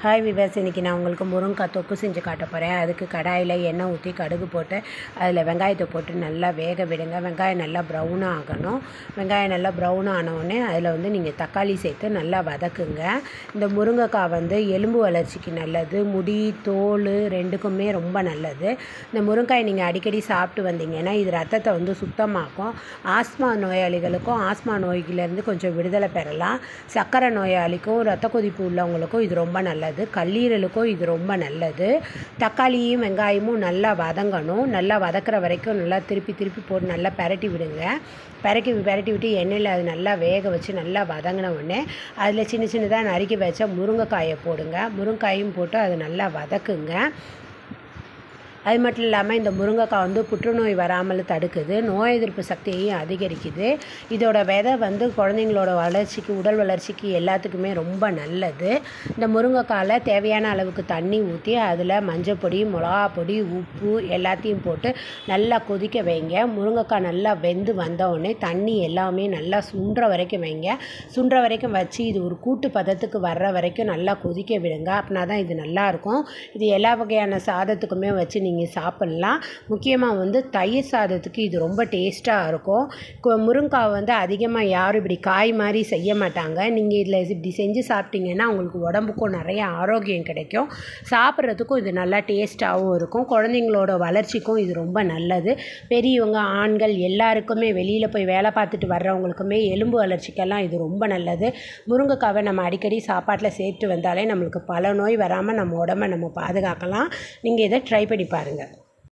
Hi viewers, இன்றைக்கி நான் உங்களுக்கு முருங்கைக்காய் தொக்கு செஞ்சு காட்ட போகிறேன். அதுக்கு கடாயில் எண்ணெய் ஊற்றி கடுகு போட்டு அதில் வெங்காயத்தை போட்டு நல்லா வேக விடுங்க. வெங்காயம் நல்லா ப்ரௌனாக ஆகணும். வெங்காயம் நல்லா ப்ரௌன் ஆனவுடனே அதில் நீங்கள் தக்காளி சேர்த்து நல்லா வதக்குங்க. இந்த முருங்கைக்காய் எலும்பு வளர்ச்சிக்கு நல்லது, முடி தோல் ரெண்டுக்குமே ரொம்ப நல்லது. இந்த முருங்காய் நீங்கள் அடிக்கடி சாப்பிட்டு வந்தீங்கன்னா இது ரத்தத்தை சுத்தமாக்கும். ஆஸ்மா நோயாளிகளுக்கும் ஆஸ்மா நோய்களிலேருந்து கொஞ்சம் விடுதலை பெறலாம். சர்க்கரை நோயாளிக்கும் ரத்த கொதிப்பு உள்ளவங்களுக்கும் இது ரொம்ப நல்லது. கல்லீரலுக்கும் இது ரொம்ப நல்லது. தக்காளியும் வெங்காயமும் நல்லா வதங்கணும். நல்லா வதக்கிற வரைக்கும் நல்லா திருப்பி போட்டு நல்லா பெரட்டி விடுங்க. பெரட்டி விட்டு எண்ணெயில் அது நல்லா வேக வச்சு நல்லா வதங்கின உடனே அதில் சின்னதாக நறுக்கி வச்ச முருங்கைக்காயை போடுங்க. முருங்கைக்காயும் போட்டு அது நல்லா வதக்குங்க. அது மட்டும் இல்லாமல் இந்த முருங்கைக்காய் புற்றுநோய் வராமல் தடுக்குது, நோய் எதிர்ப்பு சக்தியையும் அதிகரிக்குது. இதோட விதை குழந்தைங்களோட வளர்ச்சிக்கு, உடல் வளர்ச்சிக்கு எல்லாத்துக்குமே ரொம்ப நல்லது. இந்த முருங்கைக்காயில் தேவையான அளவுக்கு தண்ணி ஊற்றி அதில் மஞ்சள் பொடி, மிளகா பொடி, உப்பு எல்லாத்தையும் போட்டு நல்லா கொதிக்க வைங்க. முருங்கைக்காய் நல்லா வெந்து வந்தவுடனே தண்ணி எல்லாமே நல்லா சுண்டுற வரைக்கும் வைங்க. சுண்டுற வரைக்கும் வச்சு இது ஒரு கூட்டு பதத்துக்கு வர்ற வரைக்கும் நல்லா கொதிக்க விடுங்க. அப்படின்னா தான் இது நல்லாயிருக்கும். இது எல்லா வகையான சாதத்துக்குமே வச்சு நீங்கள் சாப்பிட்லாம். முக்கியமாக தயிர் சாதத்துக்கு இது ரொம்ப டேஸ்ட்டாக இருக்கும். முருங்கைக்காய் அதிகமாக யாரும் இப்படி காய் மாதிரி செய்ய மாட்டாங்க. நீங்கள் இதில் இப்படி செஞ்சு சாப்பிட்டீங்கன்னா உங்களுக்கு உடம்புக்கும் நிறைய ஆரோக்கியம் கிடைக்கும். சாப்பிட்றதுக்கும் இது நல்லா டேஸ்ட்டாகவும் இருக்கும். குழந்தைங்களோட வளர்ச்சிக்கும் இது ரொம்ப நல்லது. பெரியவங்க, ஆண்கள் எல்லாருக்குமே, வெளியில் போய் வேலை பார்த்துட்டு வர்றவங்களுக்குமே எலும்பு வளர்ச்சிக்கெல்லாம் இது ரொம்ப நல்லது. முருங்கைக்காவை நம்ம அடிக்கடி சாப்பாட்டில் சேர்த்து வந்தாலே நம்மளுக்கு பல நோய் வராமல் நம்ம உடம்பை நம்ம பாதுகாக்கலாம். நீங்கள் இதை ட்ரை பண்ணி பாருங்கள்.